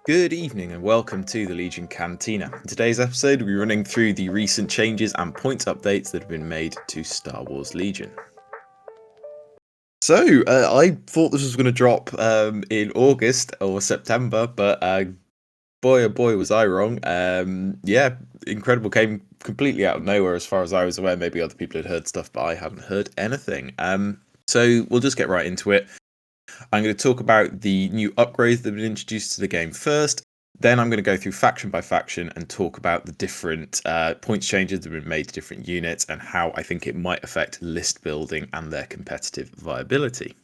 Good evening and welcome to the Legion Cantina. In today's episode, we're running through the recent changes and points updates that have been made to Star Wars Legion. So, I thought this was going to drop in August or September, but boy oh boy was I wrong. Yeah, Incredible came completely out of nowhere as far as I was aware. Maybe other people had heard stuff, but I hadn't heard anything. So we'll just get right into it. I'm going to talk about the new upgrades that have been introduced to the game first. Then I'm going to go through faction by faction and talk about the different points changes that have been made to different units and how I think it might affect list building and their competitive viability.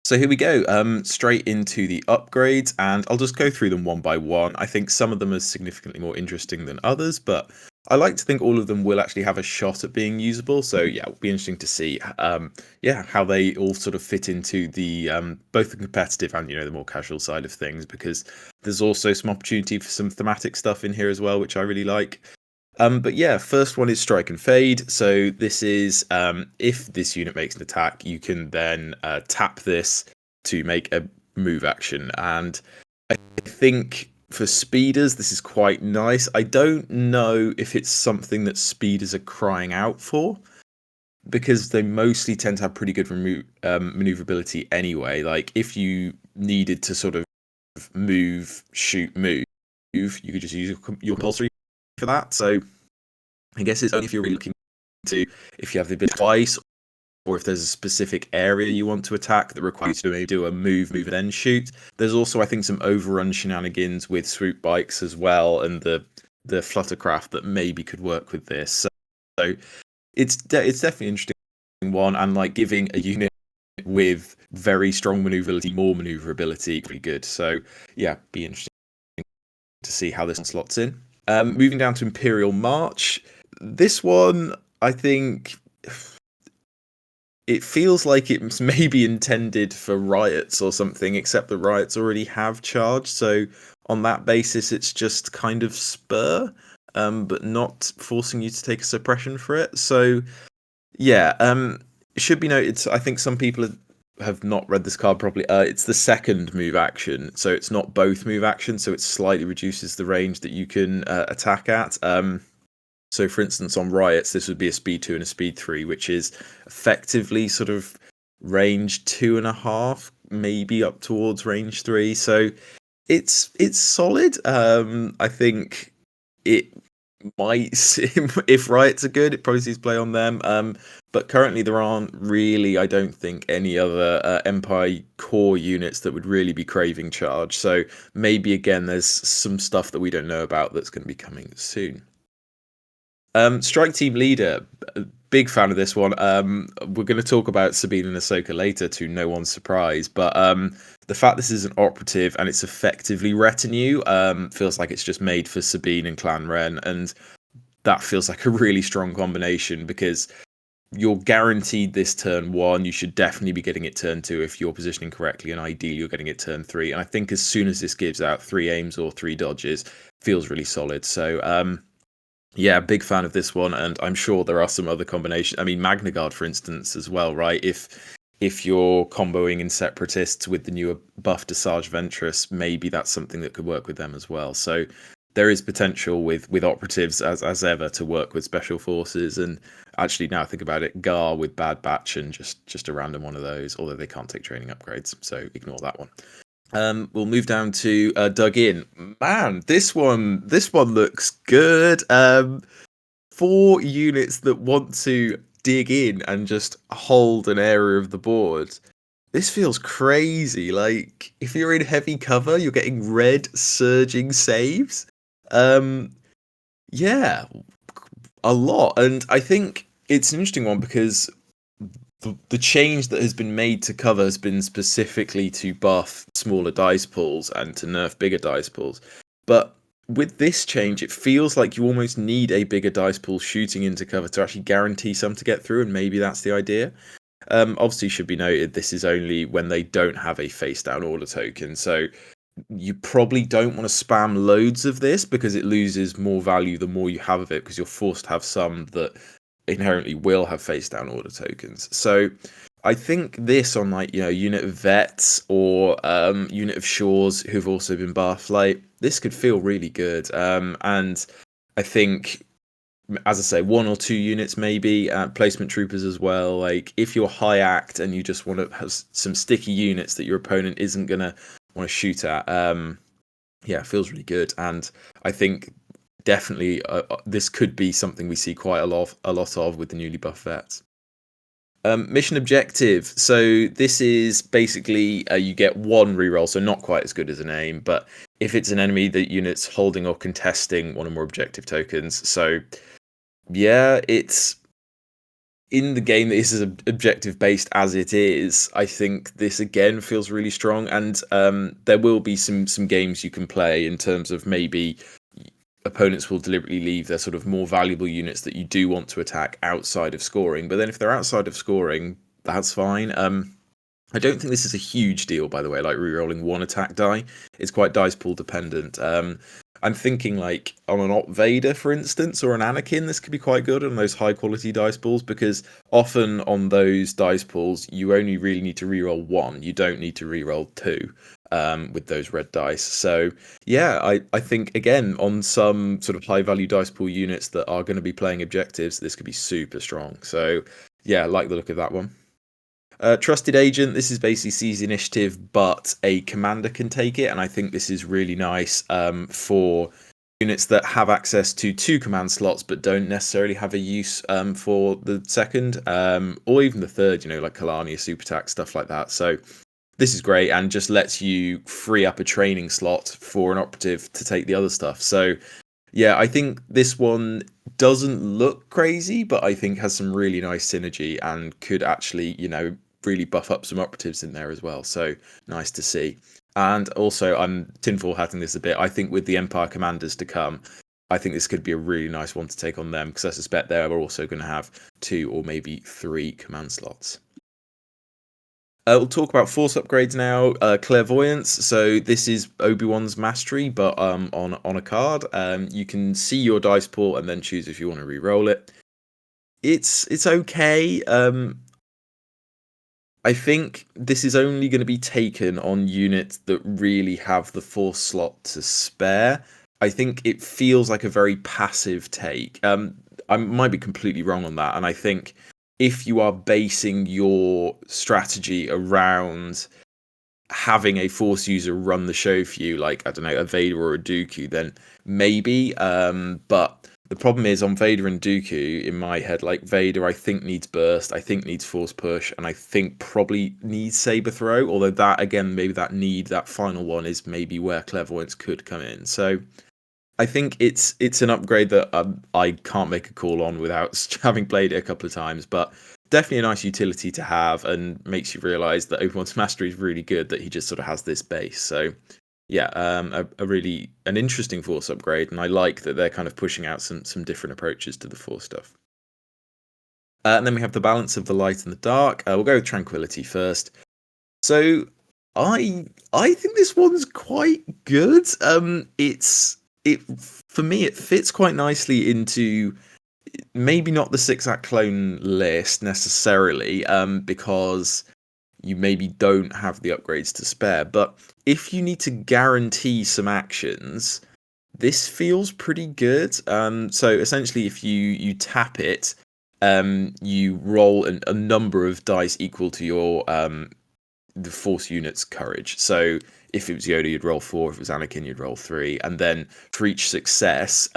So here we go, straight into the upgrades, and I'll just go through them one by one. I think some of them are significantly more interesting than others, but I like to think all of them will actually have a shot at being usable. So yeah, it'll be interesting to see, how they all sort of fit into the both the competitive and the more casual side of things, because there's also some opportunity for some thematic stuff in here as well, which I really like. But yeah, first one is Strike and Fade. So this is if this unit makes an attack, you can then tap this to make a move action. And I think for speeders, this is quite nice. I don't know if it's something that speeders are crying out for, because they mostly tend to have pretty good maneuverability anyway. Like if you needed to sort of move, shoot, move, you could just use your compulsory for that. So I guess it's only if you're really looking to, if you have the ability twice, or if there's a specific area you want to attack that requires you to maybe do a move, and then shoot. There's also, I think, some overrun shenanigans with swoop bikes as well, and the fluttercraft that maybe could work with this. So it's definitely an interesting one, and like giving a unit with very strong maneuverability more maneuverability pretty good. So yeah, be interesting to see how this slots in. Moving down to Imperial March. This one, I think, it feels like it's maybe intended for riots or something, except the riots already have charge. So on that basis, it's just kind of spur, but not forcing you to take a suppression for it. So yeah, it should be noted. I think some people have not read this card properly. It's the second move action, so it's not both move actions. So it slightly reduces the range that you can attack at. So, for instance, on riots, this would be a speed 2 and a speed 3, which is effectively sort of range 2.5, maybe up towards range 3. So it's solid. I think it might, if riots are good, it probably sees play on them. But currently there aren't really, I don't think, any other Empire core units that would really be craving charge. So maybe again, there's some stuff that we don't know about that's going to be coming soon. Strike Team Leader, big fan of this one. We're going to talk about Sabine and Ahsoka later, to no one's surprise. But the fact this is an operative and it's effectively retinue feels like it's just made for Sabine and Clan Ren, and that feels like a really strong combination, because you're guaranteed this turn 1. You should definitely be getting it turn 2 if you're positioning correctly, and ideally you're getting it turn 3. And I think as soon as this gives out 3 aims or 3 dodges, feels really solid. So yeah, big fan of this one, and I'm sure there are some other combinations. I mean, Magna Guard, for instance, as well, right? If you're comboing in Separatists with the newer buff to Sarge Ventress, maybe that's something that could work with them as well. So there is potential with operatives as ever to work with special forces, and actually now I think about it, Gar with Bad Batch and just a random one of those, although they can't take training upgrades, so ignore that one. We'll move down to Dug In. Man, this one looks good. 4 units that want to dig in and just hold an area of the board. This feels crazy. Like, if you're in heavy cover, you're getting red surging saves. Yeah, a lot. And I think it's an interesting one because the change that has been made to cover has been specifically to buff smaller dice pools and to nerf bigger dice pools. But with this change, it feels like you almost need a bigger dice pool shooting into cover to actually guarantee some to get through, and maybe that's the idea. Obviously, should be noted, this is only when they don't have a face down order token, so you probably don't want to spam loads of this because it loses more value the more you have of it, because you're forced to have some that inherently will have face down order tokens. So I think this on like unit of vets or unit of shores who've also been buffed, like this could feel really good. And I think, as I say, one or two units maybe, placement troopers as well. Like if you're high act and you just want to have some sticky units that your opponent isn't gonna want to shoot at, yeah, it feels really good. And I think definitely this could be something we see quite a lot of with the newly buffed vets. Mission objective. So this is basically you get one reroll, so not quite as good as an aim, but if it's an enemy that unit's holding or contesting one or more objective tokens. So yeah, it's in the game that this is objective based as it is. I think this again feels really strong, and there will be some games you can play in terms of maybe opponents will deliberately leave their sort of more valuable units that you do want to attack outside of scoring. But then if they're outside of scoring, that's fine. I don't think this is a huge deal, by the way, like rerolling one attack die. It's quite dice pool dependent. I'm thinking like on an Op Vader, for instance, or an Anakin, this could be quite good on those high quality dice pools, because often on those dice pools, you only really need to reroll one. You don't need to reroll two with those red dice. So yeah, I think again on some sort of high value dice pool units that are going to be playing objectives, this could be super strong. So yeah, I like the look of that one. Trusted Agent, this is basically seize initiative, but a commander can take it, and I think this is really nice for units that have access to two command slots but don't necessarily have a use for the second or even the third, like Kalani, Super Attack, stuff like that. So this is great and just lets you free up a training slot for an operative to take the other stuff. So yeah, I think this one doesn't look crazy, but I think has some really nice synergy and could actually, really buff up some operatives in there as well. So nice to see. And also, I'm tinfoil hatting this a bit. I think with the Empire commanders to come, I think this could be a really nice one to take on them, because I suspect they're also going to have two or maybe three command slots. We'll talk about force upgrades now. Clairvoyance. So this is Obi-Wan's mastery, but on a card. You can see your dice pool and then choose if you want to re-roll it. It's okay. I think this is only going to be taken on units that really have the force slot to spare. I think it feels like a very passive take. I might be completely wrong on that, and I think if you are basing your strategy around having a force user run the show for you, like I don't know, a Vader or a Dooku, then maybe. But the problem is on Vader and Dooku, in my head, like Vader, I think needs burst, I think needs force push, and I think probably needs saber throw. Although that again, maybe that final one is maybe where clairvoyance could come in. So I think it's an upgrade that I can't make a call on without having played it a couple of times, but definitely a nice utility to have, and makes you realise that Obi-Wan's mastery is really good, that he just sort of has this base. So yeah, a really an interesting force upgrade, and I like that they're kind of pushing out some different approaches to the force stuff. And then we have the balance of the light and the dark. We'll go with tranquility first. So I think this one's quite good. It for me it fits quite nicely into maybe not the 6-act clone list necessarily, because you maybe don't have the upgrades to spare. But if you need to guarantee some actions, this feels pretty good. So essentially, if you tap it, you roll a number of dice equal to your the force unit's courage. So if it was Yoda, you'd roll 4. If it was Anakin, you'd roll 3. And then for each success,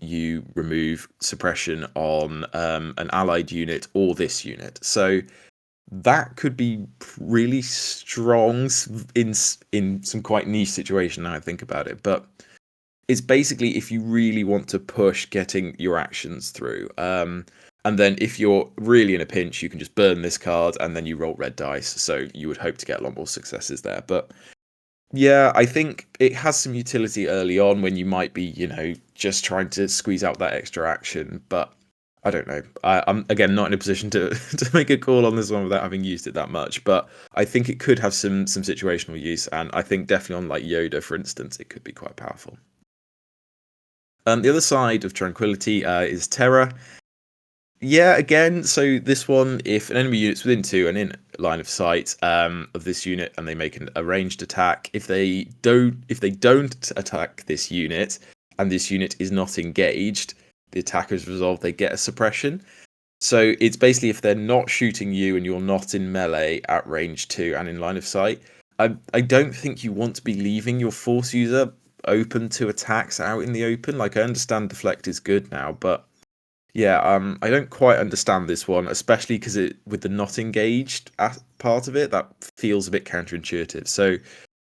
you remove suppression on an allied unit or this unit. So that could be really strong in some quite niche situation now I think about it. But it's basically if you really want to push getting your actions through. And then if you're really in a pinch, you can just burn this card and then you roll red dice. So you would hope to get a lot more successes there. But yeah, I think it has some utility early on when you might be, just trying to squeeze out that extra action. But I don't know. I'm again not in a position to to make a call on this one without having used it that much. But I think it could have some situational use, and I think definitely on like Yoda, for instance, it could be quite powerful. The other side of tranquility is terror. Yeah, again, so this one, if an enemy unit's within 2 and in line of sight of this unit, and they make a ranged attack, if they don't attack this unit, and this unit is not engaged, the attacker's resolved, they get a suppression. So it's basically if they're not shooting you and you're not in melee at range 2 and in line of sight, I don't think you want to be leaving your force user open to attacks out in the open. Like, I understand deflect is good now, but yeah, I don't quite understand this one, especially because it with the not engaged part of it, that feels a bit counterintuitive. So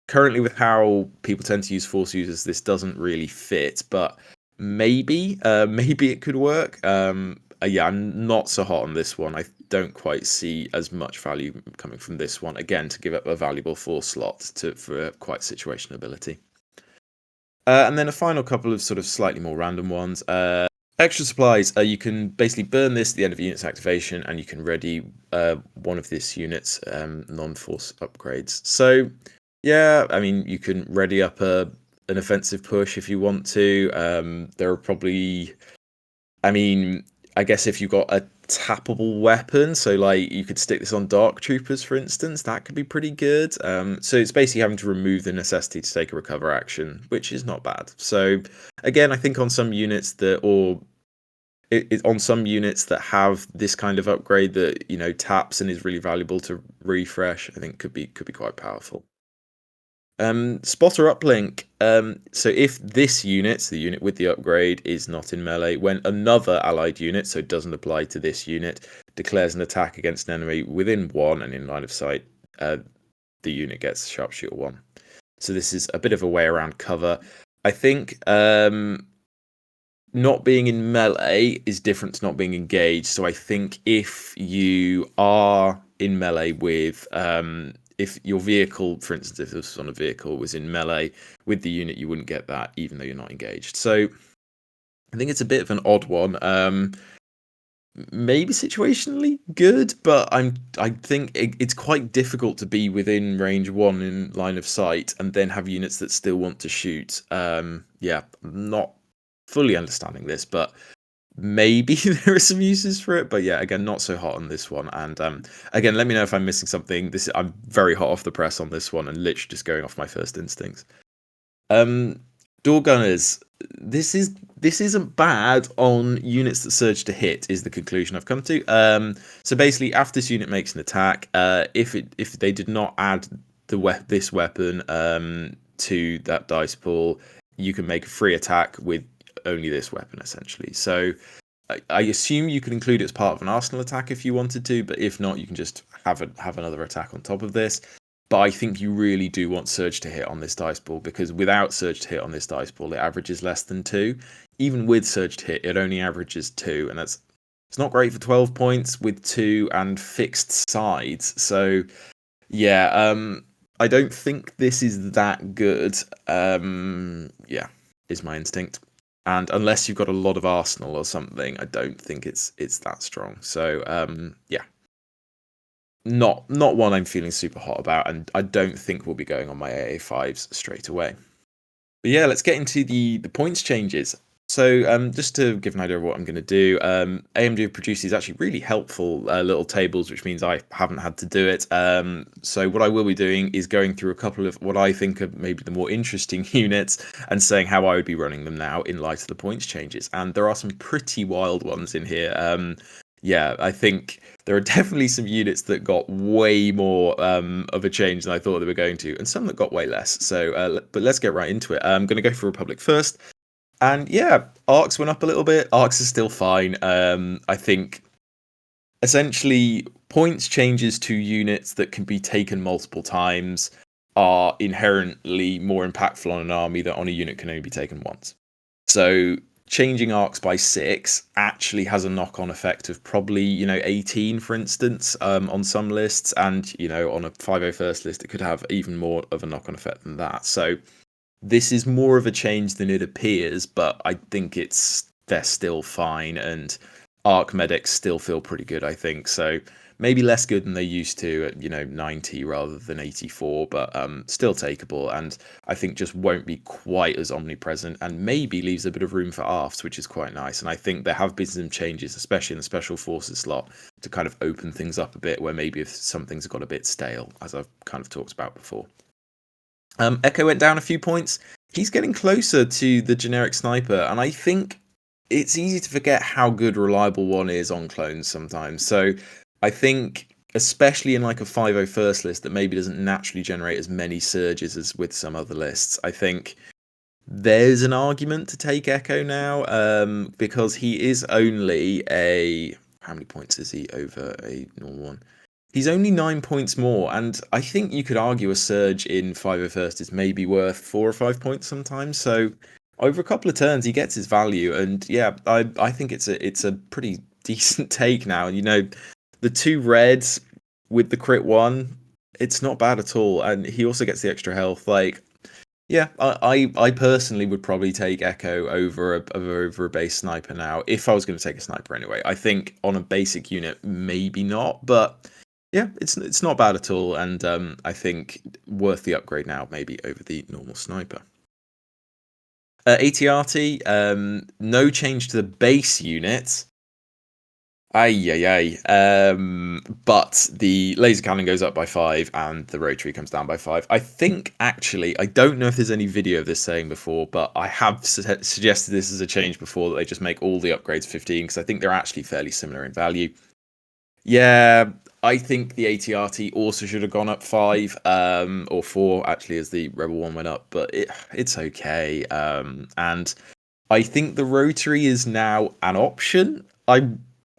currently, with how people tend to use force users, this doesn't really fit, but maybe, maybe it could work. Yeah, I'm not so hot on this one. I don't quite see as much value coming from this one. Again, to give up a valuable force slot for quite situation ability. And then a final couple of sort of slightly more random ones. Extra supplies, you can basically burn this at the end of a unit's activation, and you can ready one of this unit's non-force upgrades. So, yeah, I mean, you can ready up an offensive push if you want to. There are probably, I mean, I guess if you've got a tappable weapon, so like you could stick this on Dark Troopers, for instance, that could be pretty good. So it's basically having to remove the necessity to take a recover action, which is not bad. So again, I think on some units that, or on some units that have this kind of upgrade that, you know, taps and is really valuable to refresh, I think could be quite powerful. Spotter uplink. So if this unit, so the unit with the upgrade, is not in melee, when another allied unit, so it doesn't apply to this unit, declares an attack against an enemy within 1 and in line of sight, the unit gets sharpshooter 1. So this is a bit of a way around cover. I think not being in melee is different to not being engaged. So I think if you are in melee with, if your vehicle, for instance, if this was on a vehicle, was in melee with the unit, you wouldn't get that, even though you're not engaged. So I think it's a bit of an odd one. Maybe situationally good, but I think it's quite difficult to be within range 1 in line of sight and then have units that still want to shoot. Yeah, not fully understanding this, but maybe there are some uses for it. But yeah, again, not so hot on this one. And again, let me know if I'm missing something. I'm very hot off the press on this one and literally just going off my first instincts. Door gunners. This isn't bad on units that surge to hit, is the conclusion I've come to. So basically, after this unit makes an attack, if they did not add this weapon to that dice pool, you can make a free attack with only this weapon, essentially. So I assume you could include it as part of an arsenal attack if you wanted to, but if not, you can just have another attack on top of this. But I think you really do want surge to hit on this dice pool, because without surge to hit on this dice pool, it averages less than 2. Even with surge to hit, it only averages 2, and it's not great for 12 points with 2 and fixed sides. So yeah, I don't think this is that good. Yeah, is my instinct. And unless you've got a lot of arsenal or something, I don't think it's that strong. So yeah, not one I'm feeling super hot about, and I don't think we'll be going on my AA5s straight away. But yeah, let's get into the points changes. So just to give an idea of what I'm going to do, AMD have produced these actually really helpful little tables, which means I haven't had to do it. So what I will be doing is going through a couple of what I think are maybe the more interesting units and saying how I would be running them now in light of the points changes. And there are some pretty wild ones in here. Yeah, I think there are definitely some units that got way more of a change than I thought they were going to, and some that got way less. So, but let's get right into it. I'm going to go for Republic first. And yeah, arcs went up a little bit. Arcs are still fine. I think essentially points changes to units that can be taken multiple times are inherently more impactful on an army than on a unit can only be taken once. So changing arcs by 6 actually has a knock-on effect of probably, 18, for instance, on some lists, and, on a 501st list, it could have even more of a knock-on effect than that. So this is more of a change than it appears, but I think they're still fine, and arc medics still feel pretty good, I think. So maybe less good than they used to at 90 rather than 84, but still takeable, and I think just won't be quite as omnipresent, and maybe leaves a bit of room for ARFs, which is quite nice. And I think there have been some changes, especially in the special forces slot, to kind of open things up a bit, where maybe if some things have got a bit stale, as I've kind of talked about before. Echo went down a few points. He's getting closer to the generic sniper, and I think it's easy to forget how good reliable one is on clones sometimes. So I think, especially in like a 5.0 first list that maybe doesn't naturally generate as many surges as with some other lists, I think there's an argument to take Echo now, because he is only a... How many points is he over a normal one? He's only 9 points more, and I think you could argue a surge in 5.0 first is maybe worth 4 or 5 points sometimes. So over a couple of turns, he gets his value, and yeah, I think it's a pretty decent take now. And the 2 reds with the crit 1, it's not bad at all, and he also gets the extra health. Like, yeah, I personally would probably take Echo over a base sniper now, if I was going to take a sniper anyway. I think on a basic unit, maybe not, but yeah, it's not bad at all, and I think worth the upgrade now, maybe over the normal sniper. ATRT, no change to the base unit. But the laser cannon goes up by 5 and the rotary comes down by 5. I think, actually, I don't know if there's any video of this saying before, but I have suggested this as a change before, that they just make all the upgrades 15, because I think they're actually fairly similar in value. Yeah, I think the ATRT also should have gone up 5, or 4, actually, as the Rebel one went up, but it's okay. And I think the rotary is now an option. I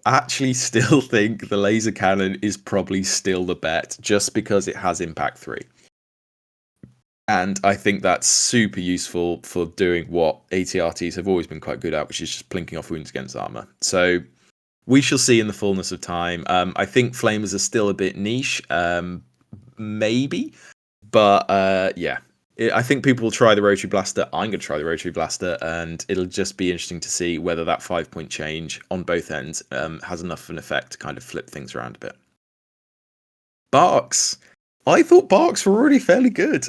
actually still think the laser cannon is probably still the bet, just because it has impact 3. And I think that's super useful for doing what ATRTs have always been quite good at, which is just plinking off wounds against armor. So we shall see in the fullness of time. I think flamers are still a bit niche, maybe, but yeah. I think people will try the rotary blaster. I'm going to try the rotary blaster, and it'll just be interesting to see whether that 5-point change on both ends has enough of an effect to kind of flip things around a bit. Barks. I thought Barks were already fairly good.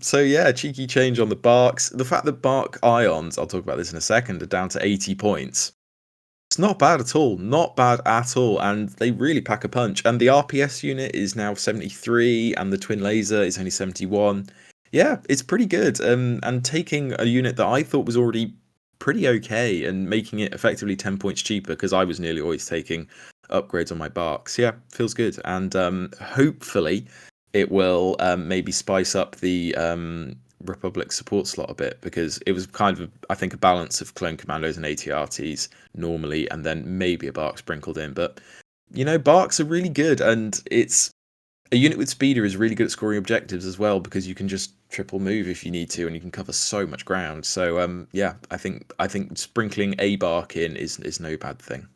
So yeah, cheeky change on the Barks. The fact that Bark Ions, I'll talk about this in a second, are down to 80 points. It's not bad at all. Not bad at all. And they really pack a punch. And the RPS unit is now 73, and the twin laser is only 71. Yeah, it's pretty good. And taking a unit that I thought was already pretty okay and making it effectively 10 points cheaper, because I was nearly always taking upgrades on my Barks. Yeah, feels good. And hopefully it will maybe spice up the Republic support slot a bit, because it was kind of, I think, a balance of clone commandos and ATRTs normally, and then maybe a Bark sprinkled in. But Barks are really good, and it's a unit with speeder is really good at scoring objectives as well, because you can just triple move if you need to, and you can cover so much ground. So yeah, I think sprinkling a Bark in is no bad thing.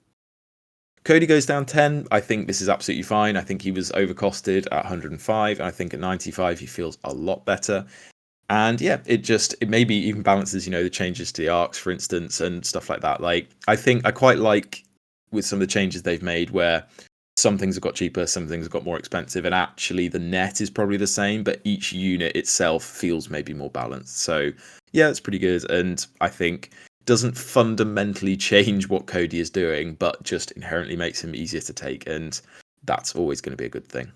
Cody goes down 10. I think this is absolutely fine. I think he was overcosted at 105, and I think at 95 he feels a lot better. And yeah, it maybe even balances, the changes to the arcs, for instance, and stuff like that. Like, I think I quite like with some of the changes they've made, where some things have got cheaper, some things have got more expensive, and actually the net is probably the same, but each unit itself feels maybe more balanced. So yeah, it's pretty good, and I think doesn't fundamentally change what Cody is doing, but just inherently makes him easier to take, and that's always going to be a good thing.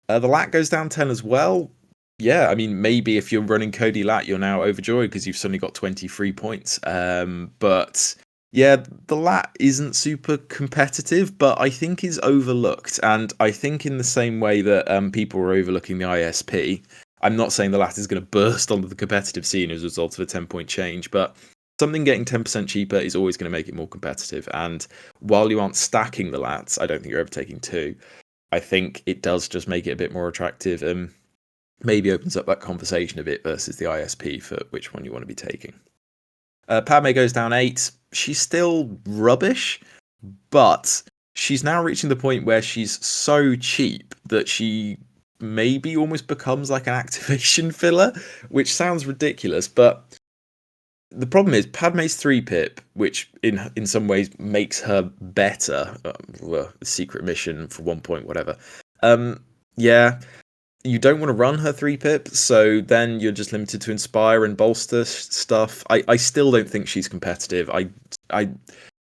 The LAT goes down 10 as well. Yeah, I mean, maybe if you're running Cody Lat, you're now overjoyed because you've suddenly got 23 points. But yeah, the Lat isn't super competitive, but I think is overlooked. And I think in the same way that people are overlooking the ISP, I'm not saying the Lat is going to burst onto the competitive scene as a result of a 10-point change, but something getting 10% cheaper is always going to make it more competitive. And while you aren't stacking the Lats, I don't think you're ever taking 2. I think it does just make it a bit more attractive, and maybe opens up that conversation a bit versus the ISP for which one you want to be taking. Padme goes down 8. She's still rubbish, but she's now reaching the point where she's so cheap that she maybe almost becomes like an activation filler, which sounds ridiculous, but the problem is Padme's 3-pip, which in some ways makes her better. Secret mission for 1 point, whatever. Yeah, you don't want to run her 3-pip, so then you're just limited to inspire and bolster stuff. I still don't think she's competitive. I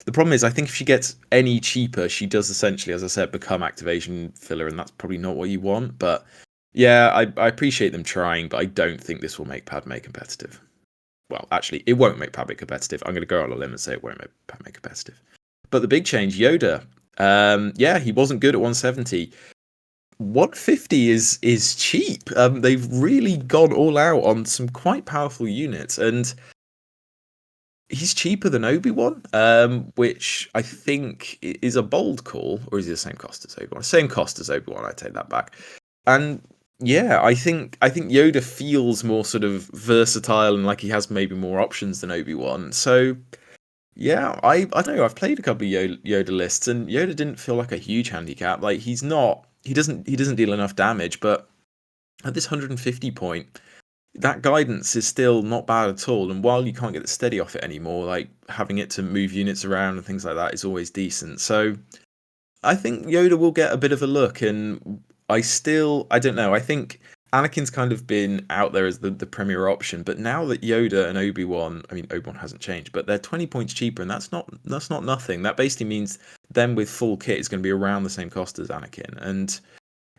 the problem is I think if she gets any cheaper, she does essentially, as I said, become activation filler, and that's probably not what you want. But yeah, I appreciate them trying, but I don't think this will make Padme competitive. Well, actually, it won't make Padme competitive. I'm going to go on a limb and say it won't make Padme competitive. But the big change, Yoda. Yeah, he wasn't good at 170. 150 is cheap. They've really gone all out on some quite powerful units, and he's cheaper than Obi-Wan, which I think is a bold call. Or is he the same cost as Obi-Wan? Same cost as Obi-Wan, I take that back. And yeah, I think Yoda feels more sort of versatile and like he has maybe more options than Obi-Wan. So yeah, I don't know. I've played a couple of Yoda lists, and Yoda didn't feel like a huge handicap. Like he doesn't deal enough damage, but at this 150 point, that guidance is still not bad at all. And while you can't get the steady off it anymore, like having it to move units around and things like that is always decent. So I think Yoda will get a bit of a look, and I don't know. I think Anakin's kind of been out there as the premier option, but now that Yoda and Obi-Wan, I mean Obi-Wan hasn't changed, but they're 20 points cheaper, and that's not nothing. That basically means them with full kit is going to be around the same cost as Anakin, and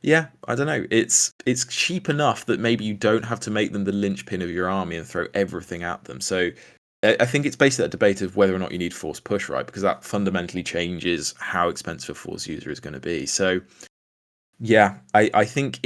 yeah, I don't know. It's cheap enough that maybe you don't have to make them the linchpin of your army and throw everything at them. So I think it's basically a debate of whether or not you need force push, right? Because that fundamentally changes how expensive a force user is going to be. So yeah, I think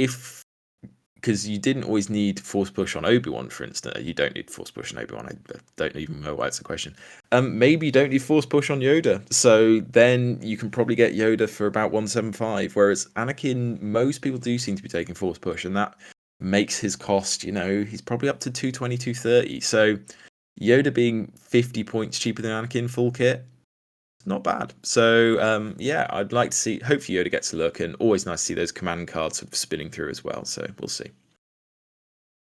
because you didn't always need force push on Obi-Wan, for instance. You don't need force push on Obi-Wan. I don't even know why it's a question. Maybe you don't need force push on Yoda. So then you can probably get Yoda for about 175. Whereas Anakin, most people do seem to be taking force push, and that makes his cost, he's probably up to 220, 230. So Yoda being 50 points cheaper than Anakin full kit, not bad. So yeah, I'd like to see. Hopefully Yoda gets a look, and always nice to see those command cards sort of spinning through as well. So we'll see.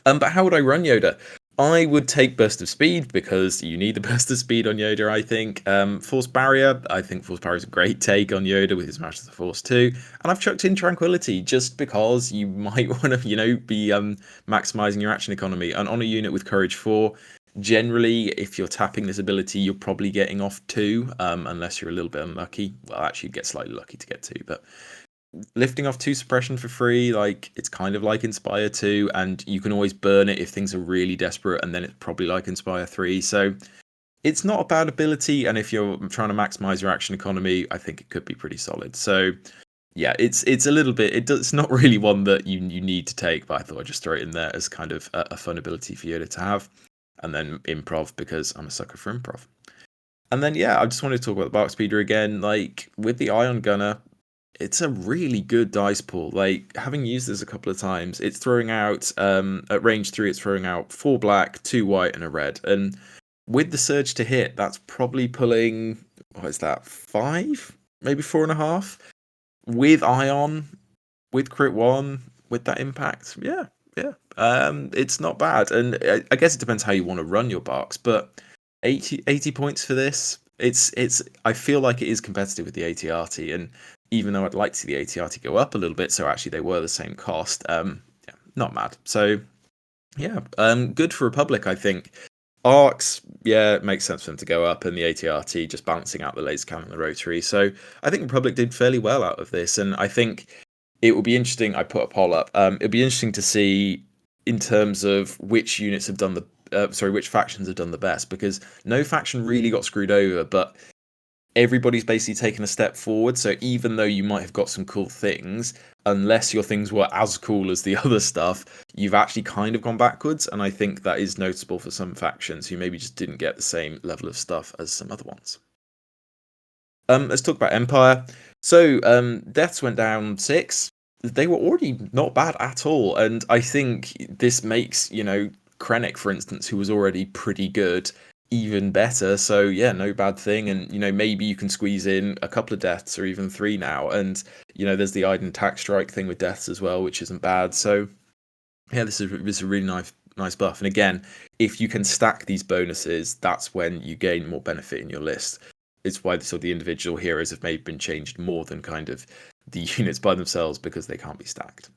But how would I run Yoda? I would take Burst of Speed because you need the Burst of Speed on Yoda, I think. Force Barrier, I think Force Barrier is a great take on Yoda with his Master of the Force too. And I've chucked in Tranquility just because you might want to, be maximizing your action economy. And on a unit with Courage 4, generally, if you're tapping this ability, you're probably getting off 2, unless you're a little bit unlucky. Well, actually, you get slightly lucky to get 2, but lifting off 2 suppression for free, like it's kind of like Inspire 2, and you can always burn it if things are really desperate, and then it's probably like Inspire 3. So it's not a bad ability, and if you're trying to maximize your action economy, I think it could be pretty solid. So yeah, it's a little bit, it's not really one that you need to take, but I thought I'd just throw it in there as kind of a fun ability for Yoda to have. And then improv, because I'm a sucker for improv. And then yeah, I just wanted to talk about the Bark Speeder again. Like with the Ion Gunner, it's a really good dice pool. Like having used this a couple of times, it's throwing out at range 3, it's throwing out 4 black, 2 white, and a red. And with the surge to hit, that's probably pulling, what is that, 5, maybe 4.5 with Ion, with Crit 1, with that impact. Yeah. It's not bad, and I guess it depends how you want to run your Barks, but 80 points for this. It's I feel like it is competitive with the ATRT, and even though I'd like to see the ATRT go up a little bit, so actually they were the same cost. Yeah, not mad. So yeah, good for Republic, I think. Arcs, yeah, it makes sense for them to go up, and the ATRT just balancing out the laser cannon and the rotary. So I think Republic did fairly well out of this, and I think it will be interesting. I put a poll up. It'll be interesting to see in terms of which units have done which factions have done the best, because no faction really got screwed over, but everybody's basically taken a step forward. So even though you might have got some cool things, unless your things were as cool as the other stuff, you've actually kind of gone backwards. And I think that is noticeable for some factions who maybe just didn't get the same level of stuff as some other ones. Let's talk about Empire. So deaths went down 6. They were already not bad at all, and I think this makes Krennic, for instance, who was already pretty good, even better. So yeah, no bad thing. And maybe you can squeeze in a couple of deaths or even 3 now, and there's the Iden tax strike thing with deaths as well, which isn't bad. So yeah, this is a really nice buff. And again, if you can stack these bonuses, that's when you gain more benefit in your list. It's why sort of the individual heroes have maybe been changed more than kind of the units by themselves, because they can't be stacked.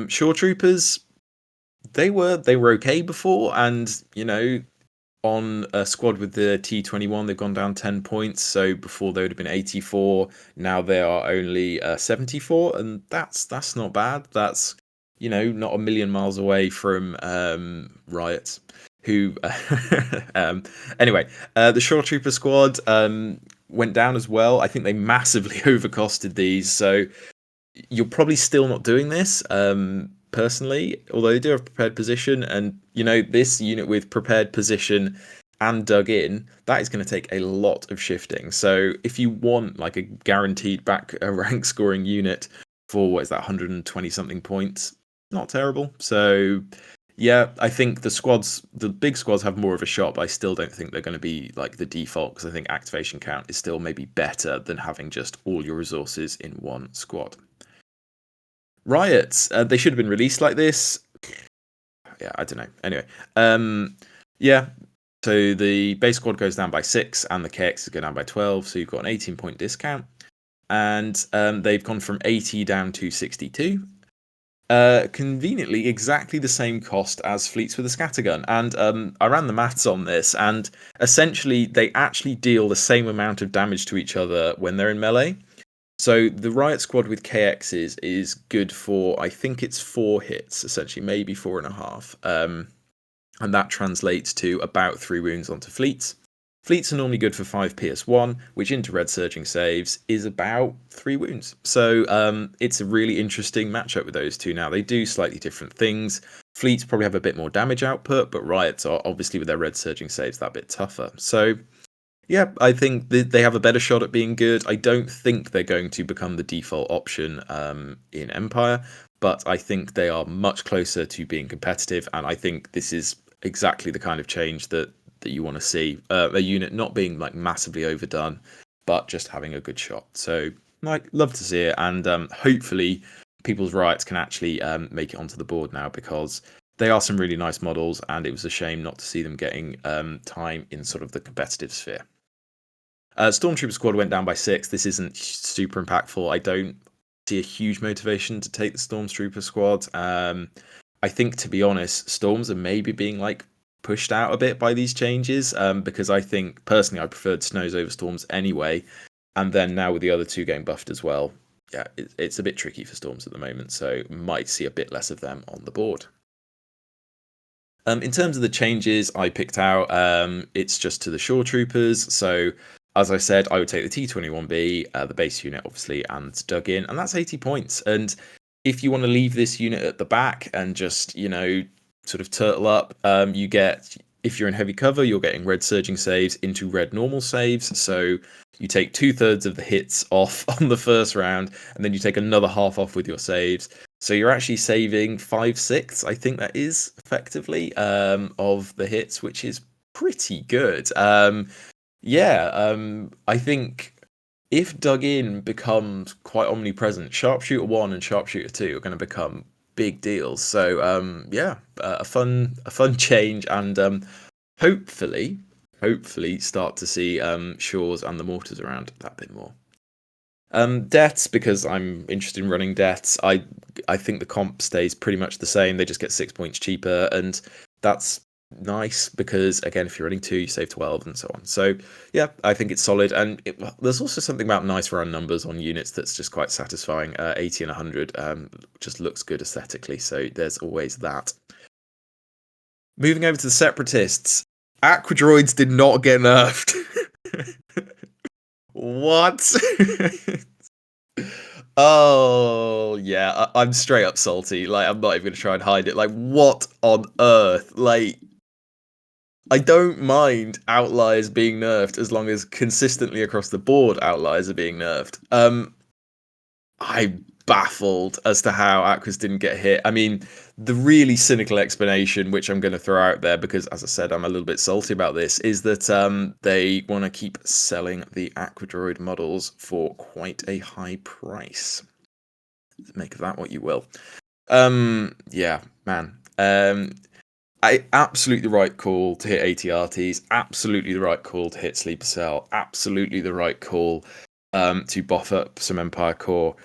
Shore troopers, they were okay before, and on a squad with the T21, they've gone down 10 points. So before they would have been 84, now they are only 74, and that's not bad. That's not a million miles away from Riot, who anyway, the Shore Trooper squad went down as well. I think they massively overcosted these, so you're probably still not doing this. Personally, although they do have prepared position, and this unit with prepared position and dug in, that is going to take a lot of shifting. So if you want like a guaranteed back rank scoring unit for what is that, 120 something points, not terrible. So yeah, I think the big squads have more of a shot, but I still don't think they're going to be like the default, because I think activation count is still maybe better than having just all your resources in one squad. Riots, they should have been released like this. Yeah, I don't know. Anyway, yeah. So the base squad goes down by 6, and the KXs go down by 12. So you've got an 18-point discount, and they've gone from 80 down to 62. Conveniently, exactly the same cost as fleets with a scattergun. And I ran the maths on this, and essentially they actually deal the same amount of damage to each other when they're in melee. So the Riot Squad with KXs is good for, I think it's 4 hits, essentially, maybe 4.5. And that translates to about 3 wounds onto fleets. Fleets are normally good for 5 PS1, which into red surging saves is about 3 wounds. So it's a really interesting matchup with those two now. They do slightly different things. Fleets probably have a bit more damage output, but Riots are obviously with their red surging saves that bit tougher. So yeah, I think they have a better shot at being good. I don't think they're going to become the default option in Empire, but I think they are much closer to being competitive, and I think this is exactly the kind of change that you want to see. A unit not being like massively overdone, but just having a good shot. So, like, love to see it, and hopefully people's Riots can actually make it onto the board now, because they are some really nice models, and it was a shame not to see them getting time in sort of the competitive sphere. Stormtrooper squad went down by 6. This isn't super impactful. I don't see a huge motivation to take the Stormtrooper squad. I think, to be honest, Storms are maybe being like pushed out a bit by these changes, because I think personally I preferred Snows over Storms anyway, and then now with the other two getting buffed as well, yeah, it's a bit tricky for Storms at the moment, so might see a bit less of them on the board. In terms of the changes I picked out, it's just to the Shore Troopers. So as I said, I would take the T21B, the base unit, obviously, and dug in, and that's 80 points. And if you want to leave this unit at the back and just, sort of turtle up, you get, if you're in heavy cover, you're getting red surging saves into red normal saves. So you take 2/3 of the hits off on the first round, and then you take another half off with your saves. So you're actually saving 5/6, I think that is effectively, of the hits, which is pretty good. I think if Dug In becomes quite omnipresent, Sharpshooter 1 and Sharpshooter 2 are going to become big deals. So a fun change, and hopefully start to see Shores and the Mortars around that bit more. Deaths, because I'm interested in running deaths. I think the comp stays pretty much the same. They just get 6 points cheaper, and that's nice because, again, if you're running 2, you save 12 and so on. So yeah, I think it's solid, and there's also something about nice round numbers on units that's just quite satisfying. 80 and 100 just looks good aesthetically, so there's always that. Moving over to the Separatists, Aquadroids did not get nerfed. What? Oh yeah, I'm straight up salty. Like, I'm not even gonna try and hide it. Like, what on earth? Like, I don't mind outliers being nerfed as long as consistently across the board outliers are being nerfed. I'm baffled as to how Aquas didn't get hit. I mean, the really cynical explanation, which I'm going to throw out there because, as I said, I'm a little bit salty about this, is that they want to keep selling the Aquadroid models for quite a high price. Make of that what you will. Yeah, man. Absolutely the right call to hit ATRTs, absolutely the right call to hit Sleeper Cell, absolutely the right call to buff up some Empire Core.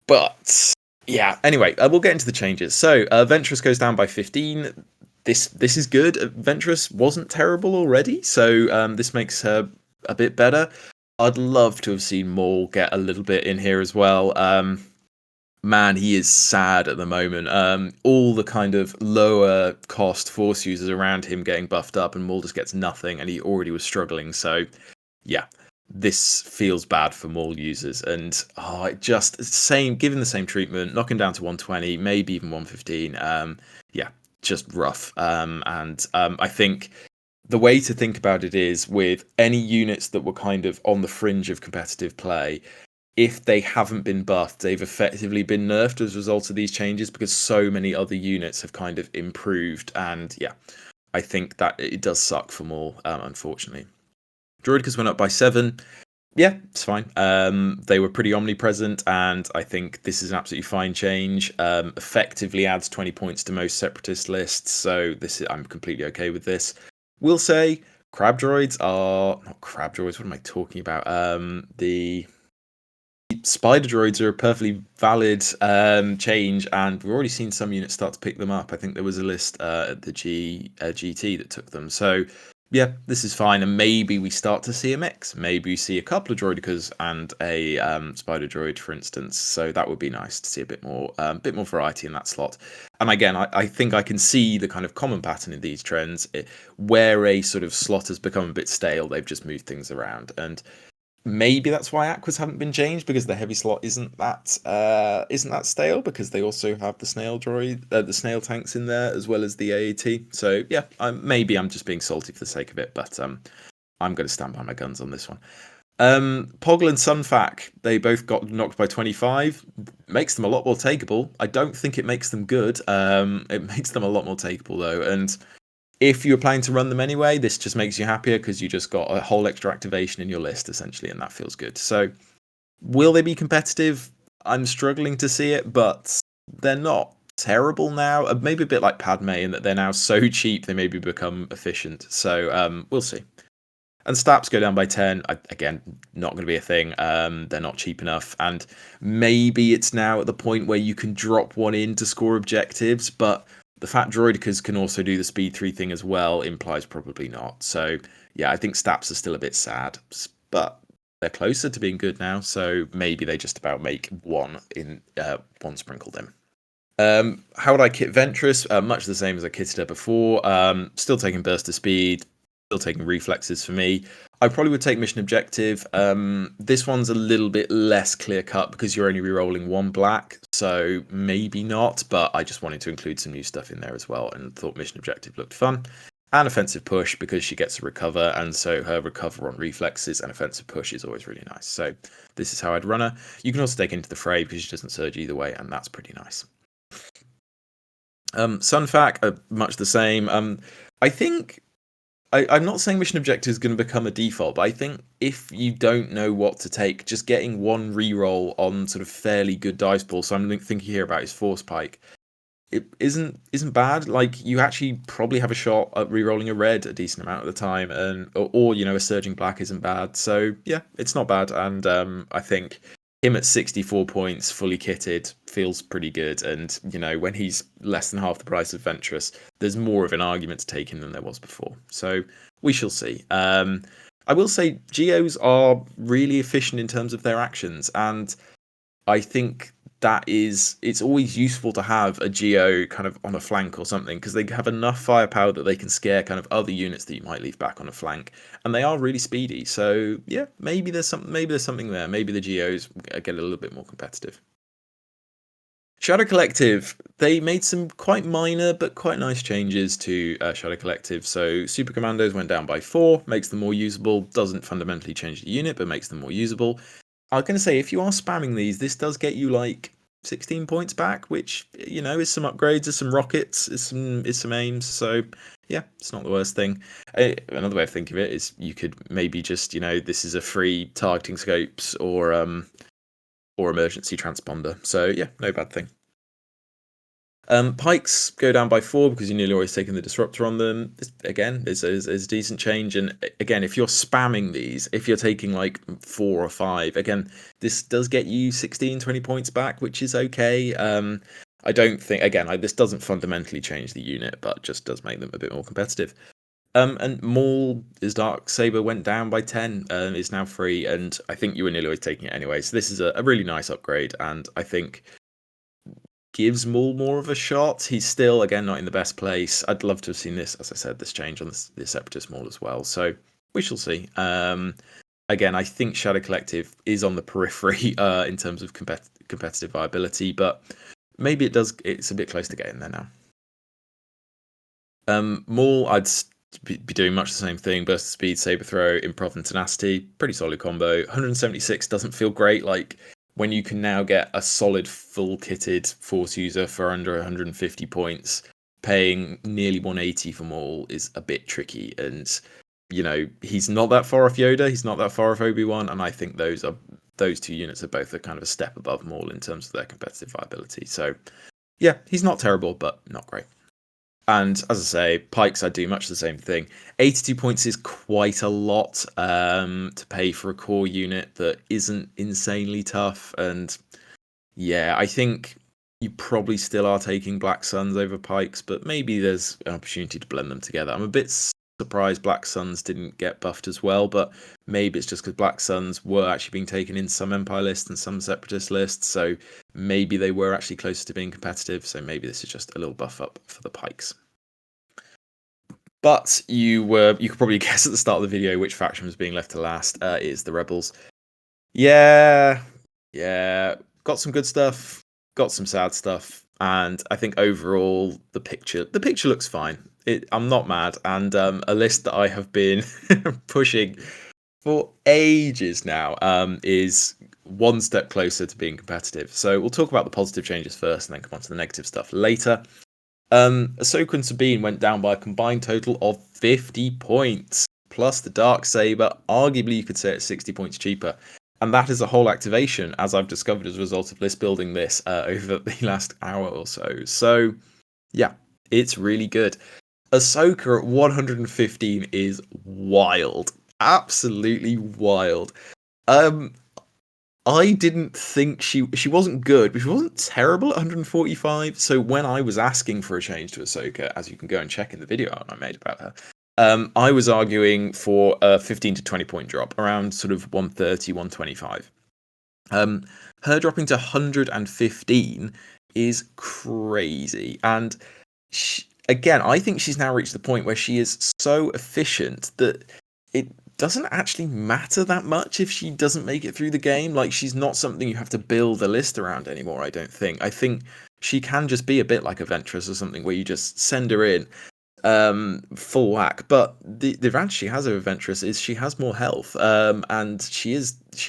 But yeah, anyway, we'll get into the changes. So Ventress goes down by 15. This is good. Ventress wasn't terrible already, so this makes her a bit better. I'd love to have seen Maul get a little bit in here as well. Man, he is sad at the moment. All the kind of lower cost Force users around him getting buffed up, and Maul just gets nothing, and he already was struggling. So yeah, this feels bad for Maul users, and just given the same treatment, knocking down to 120, maybe even 115. Yeah, just rough. I think the way to think about it is with any units that were kind of on the fringe of competitive play, if they haven't been buffed, they've effectively been nerfed as a result of these changes, because so many other units have kind of improved. And yeah, I think that it does suck for Maul, unfortunately. Droidicas went up by 7. Yeah, it's fine. They were pretty omnipresent, and I think this is an absolutely fine change. Effectively adds 20 points to most Separatist lists, so I'm completely okay with this. We'll say crab droids are not crab droids. What am I talking about? The spider droids are a perfectly valid change, and we've already seen some units start to pick them up. I think there was a list at the GT that took them. So yeah, this is fine, and maybe we start to see a mix. Maybe we see a couple of droidicas and a spider droid, for instance. So that would be nice to see a bit more variety in that slot. And again, I think I can see the kind of common pattern in these trends, where a sort of slot has become a bit stale. They've just moved things around, and maybe that's why aquas haven't been changed, because the heavy slot isn't that stale, because they also have the snail droid, the snail tanks in there, as well as the AAT. So yeah, maybe I'm just being salty for the sake of it, but I'm going to stand by my guns on this one. Poggle and Sunfac, they both got knocked by 25. Makes them a lot more takeable. I don't think it makes them good. It makes them a lot more takeable though, and if you're planning to run them anyway, this just makes you happier, because you just got a whole extra activation in your list, essentially, and that feels good. So, will they be competitive? I'm struggling to see it, but they're not terrible now. Maybe a bit like Padme, in that they're now so cheap they maybe become efficient. So, we'll see. And Staps go down by 10. Again, not going to be a thing. They're not cheap enough. And maybe it's now at the point where you can drop one in to score objectives, but the fact droidicas can also do the speed 3 thing as well implies probably not. So yeah, I think Staps are still a bit sad, but they're closer to being good now. So maybe they just about make one sprinkled in. How would I kit Ventress? Much the same as I kitted her before. Still taking burst of speed, still taking reflexes for me. I probably would take mission objective. This one's a little bit less clear cut, because you're only rerolling 1 black, so maybe not, but I just wanted to include some new stuff in there as well, and thought mission objective looked fun. And offensive push, because she gets a recover, and so her recover on reflexes and offensive push is always really nice. So this is how I'd run her. You can also take into the fray, because she doesn't surge either way, and that's pretty nice. Sunfac, much the same. I think I'm not saying mission objective is going to become a default, but I think if you don't know what to take, just getting one reroll on sort of fairly good dice pool. So I'm thinking here about his Force Pike. It isn't bad. Like, you actually probably have a shot at rerolling a red a decent amount of the time, and or a surging black isn't bad. So yeah, it's not bad, and I think him at 64 points, fully kitted, feels pretty good. And when he's less than half the price of Ventress, there's more of an argument to take him than there was before. So we shall see. I will say Geos are really efficient in terms of their actions, and I think it's always useful to have a Geo kind of on a flank or something, because they have enough firepower that they can scare kind of other units that you might leave back on a flank, and they are really speedy. So yeah, maybe there's something there. Maybe the Geos get a little bit more competitive. Shadow Collective, they made some quite minor but quite nice changes to Shadow Collective. So Super Commandos went down by 4, makes them more usable. Doesn't fundamentally change the unit, but makes them more usable. I was going to say, if you are spamming these, this does get you like 16 points back, which is some upgrades, is some rockets, is some aims. So yeah, it's not the worst thing. Another way of thinking of it is you could maybe just this is a free targeting scopes or emergency transponder. So yeah, no bad thing. Pikes go down by 4 because you're nearly always taking the disruptor on them. Again, is a decent change. And again, if you're spamming these, if you're taking like 4 or 5, again, this does get you 16, 20 points back, which is okay. I don't think, again, this doesn't fundamentally change the unit, but just does make them a bit more competitive. And Maul, his Dark Saber went down by 10, is now free, and I think you were nearly always taking it anyway. So this is a really nice upgrade, and I think gives Maul more of a shot. He's still, again, not in the best place. I'd love to have seen this, as I said, this change on the Separatist Maul as well. So we shall see. Again, I think Shadow Collective is on the periphery in terms of competitive viability, but maybe it's a bit close to getting there now. Maul, I'd be doing much the same thing. Burst of Speed, Saber Throw, Improv and Tenacity. Pretty solid combo. 176 doesn't feel great. Like, when you can now get a solid full-kitted Force user for under 150 points, paying nearly 180 for Maul is a bit tricky. And, you know, he's not that far off Yoda. He's not that far off Obi-Wan. And I think those two units are both a kind of a step above Maul in terms of their competitive viability. So, yeah, he's not terrible, but not great. And as I say, Pikes, I do much the same thing. 82 points is quite a lot to pay for a core unit that isn't insanely tough. And yeah, I think you probably still are taking Black Suns over Pikes, but maybe there's an opportunity to blend them together. I'm a bit surprised Black Suns didn't get buffed as well, but maybe it's just because Black Suns were actually being taken in some Empire lists and some Separatist lists, so maybe they were actually closer to being competitive, so maybe this is just a little buff up for the Pikes. But you could probably guess at the start of the video which faction was being left to last. It is the Rebels. Yeah, got some good stuff, got some sad stuff, and I think overall the picture looks fine. I'm not mad, and a list that I have been pushing for ages now is one step closer to being competitive. So we'll talk about the positive changes first, and then come on to the negative stuff later. Ahsoka and Sabine went down by a combined total of 50 points, plus the Darksaber. Arguably, you could say it's 60 points cheaper. And that is a whole activation, as I've discovered as a result of list building this over the last hour or so. So, yeah, it's really good. Ahsoka at 115 is wild. Absolutely wild. I didn't think she wasn't good, but she wasn't terrible at 145. So when I was asking for a change to Ahsoka, as you can go and check in the video I made about her, I was arguing for a 15 to 20 point drop, around sort of 130, 125. Her dropping to 115 is crazy. And again, I think she's now reached the point where she is so efficient that it doesn't actually matter that much if she doesn't make it through the game. Like, she's not something you have to build a list around anymore, I don't think. I think she can just be a bit like a Ventress or something, where you just send her in full whack. But the advantage she has over Ventress is she has more health, and she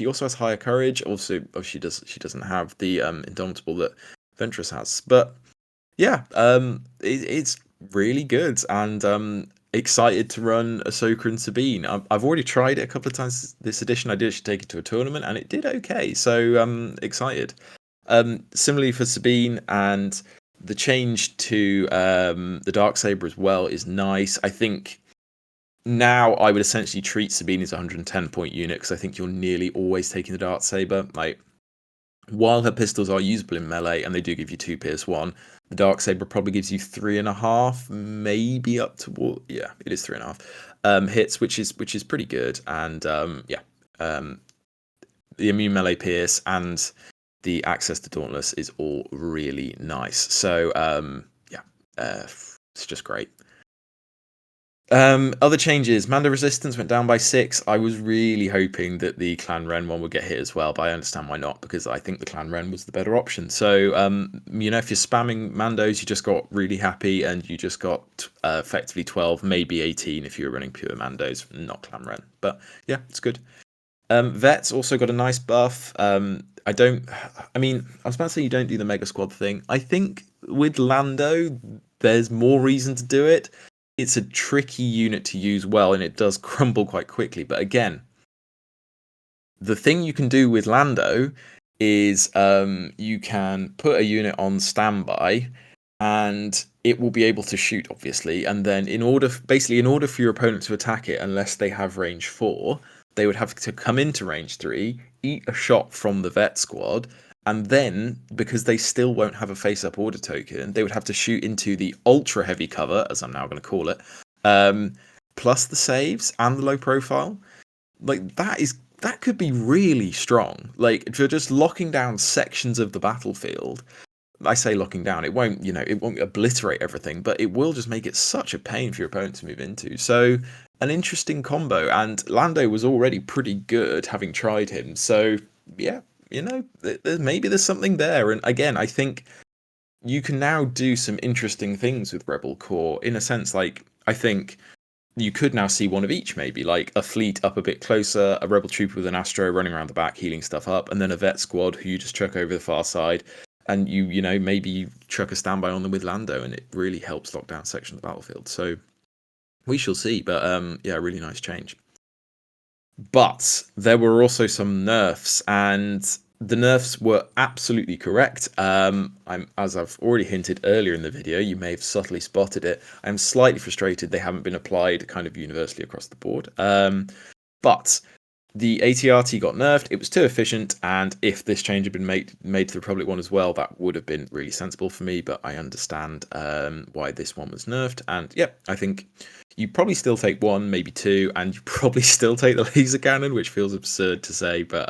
also has higher courage. Also, she doesn't have the indomitable that Ventress has. But yeah, it's really good, and excited to run Ahsoka and Sabine. I've already tried it a couple of times this edition. I did actually take it to a tournament, and it did okay. So excited. Similarly for Sabine, and the change to the Darksaber as well is nice. I think now I would essentially treat Sabine as a 110 point unit, because I think you're nearly always taking the Darksaber. Like, while her pistols are usable in melee and they do give you 2 Pierce 1, the Darksaber probably gives you 3.5, maybe up to, yeah, it is 3.5 hits, which is pretty good. And the immune melee pierce and the access to Dauntless is all really nice. So it's just great. Other changes. Mando resistance went down by 6. I was really hoping that the Clan Ren one would get hit as well, but I understand why not, because I think the Clan Ren was the better option. So, you know, if you're spamming Mandos, you just got really happy, and you just got effectively 12, maybe 18 if you were running pure Mandos, not Clan Ren. But yeah, it's good. Vets also got a nice buff. I was about to say you don't do the Mega Squad thing. I think with Lando, there's more reason to do it. It's a tricky unit to use well, and it does crumble quite quickly. But again, the thing you can do with Lando is you can put a unit on standby, and it will be able to shoot, obviously. And then in order for your opponent to attack it, unless they have range 4, they would have to come into range 3, eat a shot from the vet squad, and then, because they still won't have a face-up order token, they would have to shoot into the ultra heavy cover, as I'm now going to call it, plus the saves and the low profile. Like, that could be really strong. Like, if you're just locking down sections of the battlefield, I say locking down, it won't, it won't obliterate everything, but it will just make it such a pain for your opponent to move into. So, an interesting combo, and Lando was already pretty good, having tried him. So, yeah, maybe there's something there. And again, I think you can now do some interesting things with Rebel Core, in a sense. Like, I think you could now see one of each, maybe like a fleet up a bit closer, a rebel trooper with an Astro running around the back healing stuff up, and then a vet squad who you just chuck over the far side, and maybe you chuck a standby on them with Lando, and it really helps lock down section of the battlefield. So we shall see, but yeah, really nice change. But there were also some nerfs, and the nerfs were absolutely correct. As I've already hinted earlier in the video, you may have subtly spotted it. I'm slightly frustrated they haven't been applied kind of universally across the board. But the ATRT got nerfed. It was too efficient, and if this change had been made to the Republic one as well, that would have been really sensible for me. But I understand why this one was nerfed, and yeah, I think you probably still take 1, maybe 2, and you probably still take the laser cannon, which feels absurd to say, but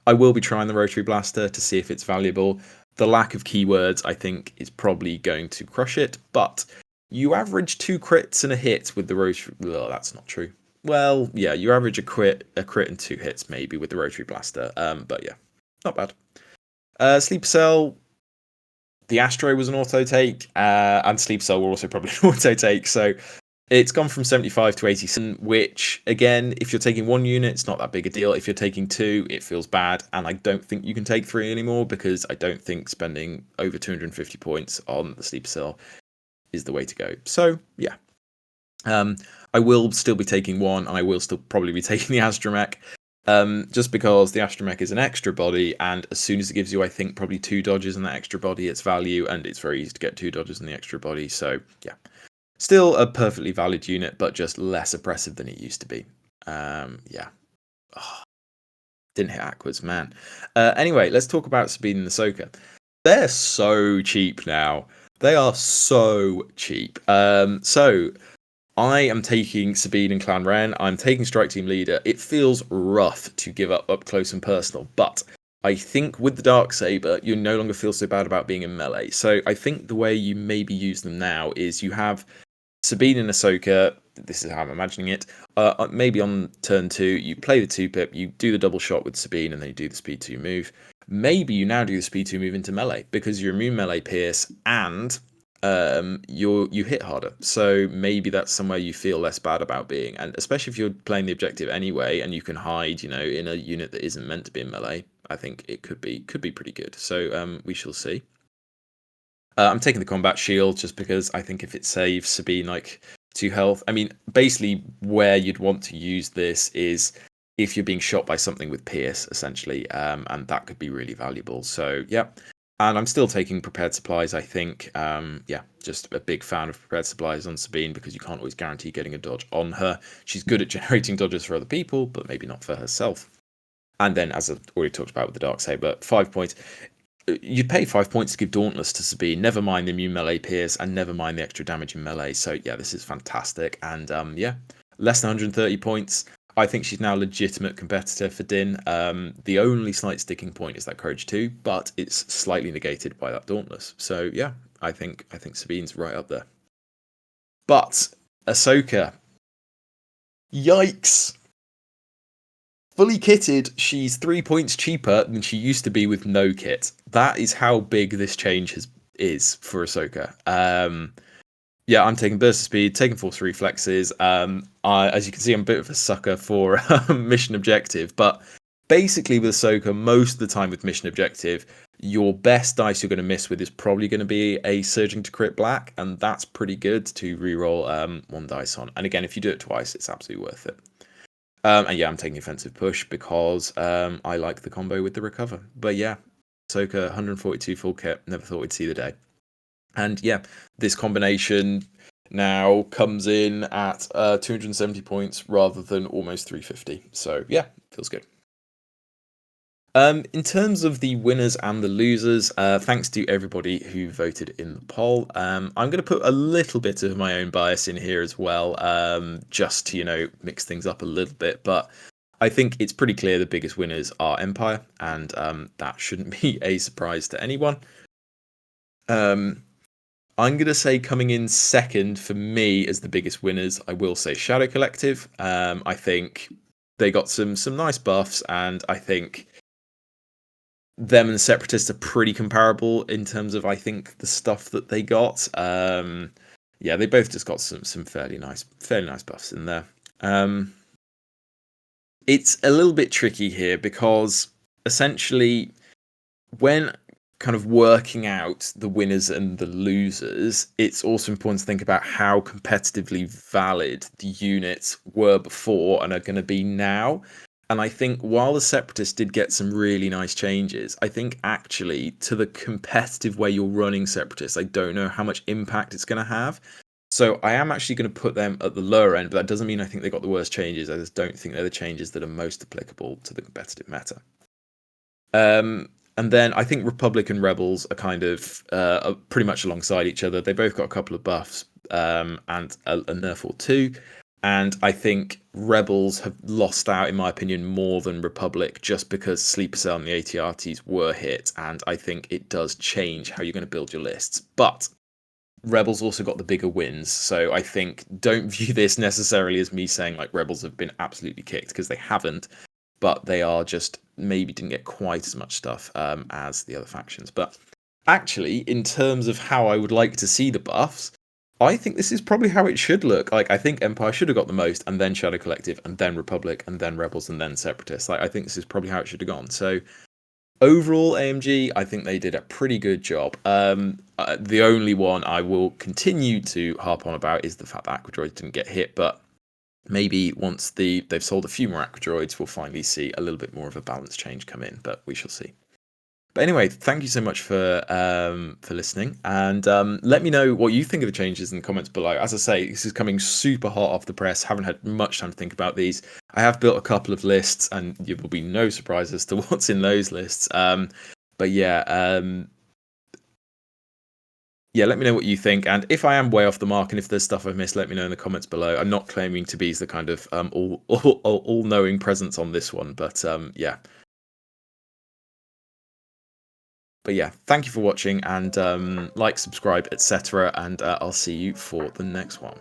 I will be trying the rotary blaster to see if it's valuable. The lack of keywords, I think, is probably going to crush it, but you average 2 crits and a hit with the rotary. Well, that's not true. Well, yeah, you average a crit and 2 hits maybe with the rotary blaster. But yeah, not bad. Sleeper Cell, the Astro was an auto take, and Sleeper Cell were also probably an auto take. So it's gone from 75 to 87, which, again, if you're taking 1 unit, it's not that big a deal. If you're taking 2, it feels bad, and I don't think you can take 3 anymore, because I don't think spending over 250 points on the Sleeper Cell is the way to go. So, yeah. I will still be taking 1, and I will still probably be taking the Astromech, just because the Astromech is an extra body, and as soon as it gives you, I think, probably 2 dodges in that extra body, it's value, and it's very easy to get 2 dodges in the extra body, so, yeah. Still a perfectly valid unit, but just less oppressive than it used to be. Yeah. Oh, didn't hit backwards, man. Anyway, let's talk about Sabine and Ahsoka. They're so cheap now. They are so cheap. So I am taking Sabine and Clan Ren. I'm taking Strike Team Leader. It feels rough to give up close and personal, but I think with the Darksaber, you no longer feel so bad about being in melee. So I think the way you maybe use them now is you have Sabine and Ahsoka, this is how I'm imagining it, maybe on turn 2, you play the 2-pip, you do the double shot with Sabine, and then you do the speed 2 move. Maybe you now do the speed 2 move into melee, because you're immune melee pierce, and you hit harder. So maybe that's somewhere you feel less bad about being, and especially if you're playing the objective anyway, and you can hide, in a unit that isn't meant to be in melee, I think it could be pretty good. So we shall see. I'm taking the combat shield just because I think if it saves Sabine like 2 health, I mean, basically where you'd want to use this is if you're being shot by something with pierce, essentially, and that could be really valuable. So yeah, and I'm still taking prepared supplies. I think, yeah, just a big fan of prepared supplies on Sabine, because you can't always guarantee getting a dodge on her. She's good at generating dodges for other people, but maybe not for herself. And then, as I've already talked about with the Darksaber, 5 points. You'd pay 5 points to give Dauntless to Sabine, never mind the immune melee pierce, and never mind the extra damage in melee. So yeah, this is fantastic. And yeah, less than 130 points. I think she's now a legitimate competitor for Din. The only slight sticking point is that Courage 2, but it's slightly negated by that Dauntless. So yeah, I think Sabine's right up there. But Ahsoka, yikes! Fully kitted, she's 3 points cheaper than she used to be with no kit. That is how big this change is for Ahsoka. Yeah, I'm taking burst of speed, taking force reflexes. As you can see, I'm a bit of a sucker for mission objective, but basically with Ahsoka, most of the time with mission objective, your best dice you're going to miss with is probably going to be a surging to crit black, and that's pretty good to reroll 1 dice on. And again, if you do it twice, it's absolutely worth it. And yeah, I'm taking offensive push because I like the combo with the recover. But yeah, Ahsoka 142 full kit. Never thought we'd see the day. And yeah, this combination now comes in at 270 points rather than almost 350. So yeah, feels good. In terms of the winners and the losers, thanks to everybody who voted in the poll. I'm going to put a little bit of my own bias in here as well, just to, mix things up a little bit. But I think it's pretty clear the biggest winners are Empire, and that shouldn't be a surprise to anyone. I'm going to say coming in second for me as the biggest winners, I will say Shadow Collective. I think they got some nice buffs, and I think them and Separatists are pretty comparable in terms of, I think, the stuff that they got. Yeah, they both just got some fairly nice buffs in there. It's a little bit tricky here because essentially when kind of working out the winners and the losers, it's also important to think about how competitively valid the units were before and are going to be now. And I think while the Separatists did get some really nice changes, I think actually to the competitive way you're running Separatists, I don't know how much impact it's going to have. So I am actually going to put them at the lower end, but that doesn't mean I think they got the worst changes. I just don't think they're the changes that are most applicable to the competitive meta. And then I think Republic and Rebels are kind of are pretty much alongside each other. They both got a couple of buffs and a nerf or two. And I think Rebels have lost out, in my opinion, more than Republic just because Sleeper Cell and the ATRTs were hit. And I think it does change how you're going to build your lists. But Rebels also got the bigger wins. So I think don't view this necessarily as me saying like Rebels have been absolutely kicked because they haven't. But they are just maybe didn't get quite as much stuff as the other factions. But actually, in terms of how I would like to see the buffs, I think this is probably how it should look. Like, I think Empire should have got the most, and then Shadow Collective, and then Republic, and then Rebels, and then Separatists. Like, I think this is probably how it should have gone. So, overall, AMG, I think they did a pretty good job. The only one I will continue to harp on about is the fact that Aquadroids didn't get hit, but maybe once they've sold a few more Aquadroids, we'll finally see a little bit more of a balance change come in, but we shall see. But anyway, thank you so much for listening, and let me know what you think of the changes in the comments below. As I say, this is coming super hot off the press. Haven't had much time to think about these. I have built a couple of lists, and there will be no surprise as to what's in those lists. But yeah, yeah, let me know what you think, and if I am way off the mark, and if there's stuff I've missed, let me know in the comments below. I'm not claiming to be the kind of all knowing presence on this one, but yeah. But yeah, thank you for watching, and like, subscribe, etc. And I'll see you for the next one.